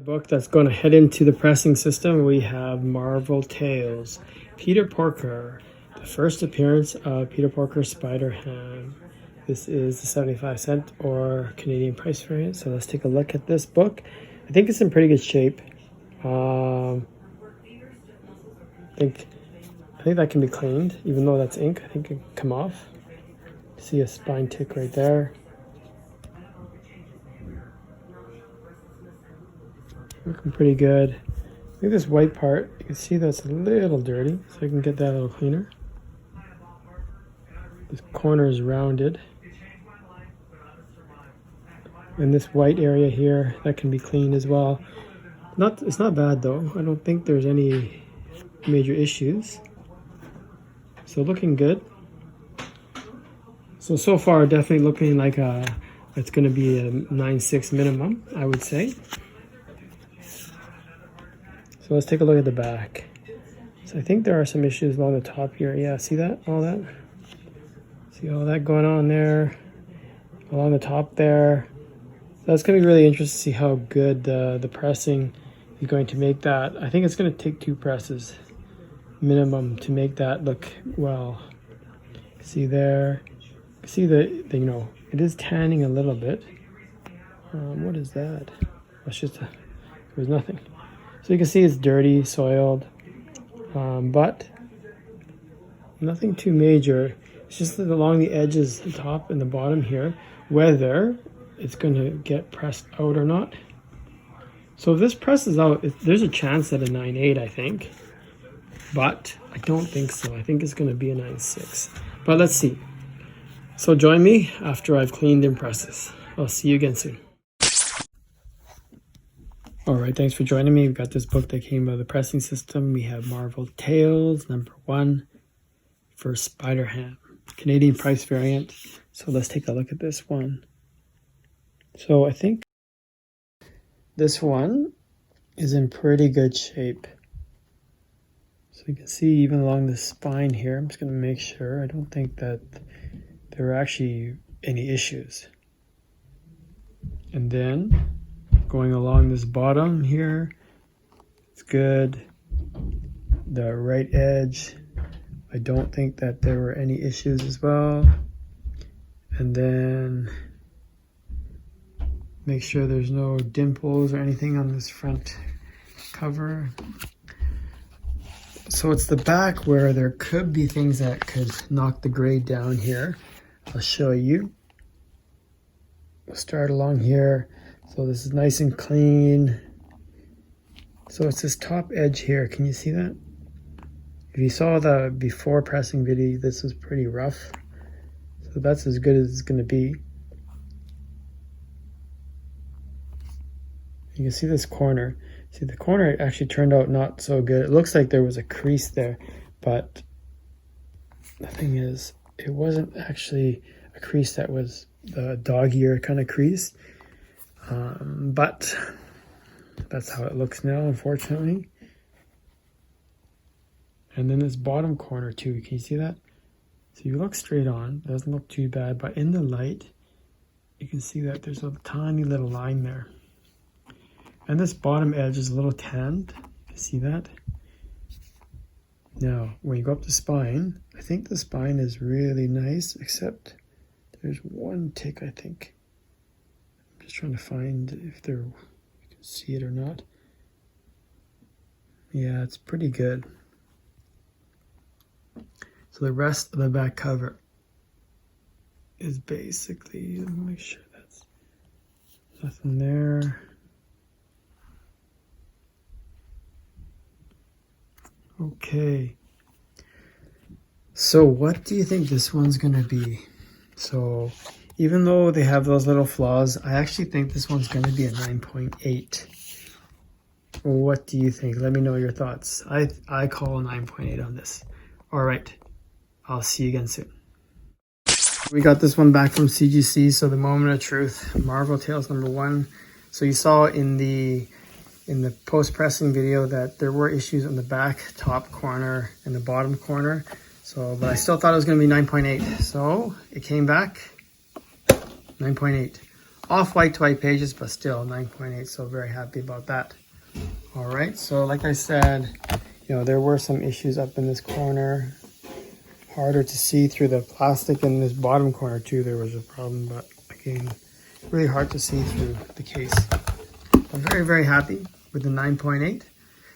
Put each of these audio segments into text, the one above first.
book that's going to head into the pressing system, we have Marvel Tales, Peter Porker, the first appearance of Peter Porker Spider-Ham. This is the 75-cent or Canadian price variant. So let's take a look at this book. I think it's in pretty good shape. I think that can be cleaned, even though that's ink. I think it can come off. See a spine tick right there. Looking pretty good. I think this white part, you can see that's a little dirty, so I can get that a little cleaner. This corner is rounded. And this white area here, that can be cleaned as well. It's not bad though. I don't think there's any major issues. So looking good. So far definitely looking like it's going to be a 9.6 minimum, I would say. So let's take a look at the back. So I think there are some issues along the top here. Yeah, see that? All that? See all that going on there? Along the top there. So that's going to be really interesting to see how good the pressing is going to make that. I think it's going to take 2 presses minimum to make that look well. See there? See the you know, it is tanning a little bit. What is that? That's just there's nothing. So you can see it's dirty, soiled, but nothing too major. It's just that along the edges, the top and the bottom here, whether it's going to get pressed out or not. So if this presses out, there's a chance at a 9.8, I think, but I don't think so. I think it's going to be a 9.6, but let's see. So join me after I've cleaned and presses. I'll see you again soon. All right, thanks for joining me. We've got this book that came out of the pressing system. We have Marvel Tales, #1 for Spider-Ham, Canadian price variant. So let's take a look at this one. So I think this one is in pretty good shape. So you can see even along the spine here, I'm just going to make sure. I don't think that there are actually any issues. And then going along this bottom here, it's good. The right edge, I don't think that there were any issues as well. And then make sure there's no dimples or anything on this front cover. So it's the back where there could be things that could knock the grade down here. I'll show you. We'll start along here. So this is nice and clean. So it's this top edge here. Can you see that? If you saw the before pressing video, this was pretty rough. So that's as good as it's going to be. You can see this corner. See, the corner actually turned out not so good. It looks like there was a crease there, but the thing is, it wasn't actually a crease that was the dog ear kind of crease. But that's how it looks now, unfortunately. And then this bottom corner too, can you see that? So you look straight on, it doesn't look too bad, but in the light, you can see that there's a tiny little line there. And this bottom edge is a little tanned, you can see that? Now, when you go up the spine, I think the spine is really nice, except there's one tick, I think. I'm just trying to find if you can see it or not. Yeah, it's pretty good. So the rest of the back cover is basically, let me make sure that's nothing there. Okay. So what do you think this one's going to be? So even though they have those little flaws, I actually think this one's going to be a 9.8. What do you think? Let me know your thoughts. I call a 9.8 on this. All right. I'll see you again soon. We got this one back from CGC. So the moment of truth, Marvel Tales #1. So you saw in the post-pressing video that there were issues on the back top corner and the bottom corner. So, but I still thought it was going to be 9.8. So it came back 9.8. off-white to white pages, but still 9.8, so very happy about that. All right, so like I said, you know, there were some issues up in this corner. Harder to see through the plastic in this bottom corner too. There was a problem, but again, really hard to see through the case. I'm very, very happy with the 9.8.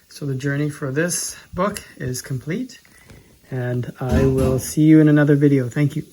So the journey for this book is complete, and I will see you in another video. Thank you.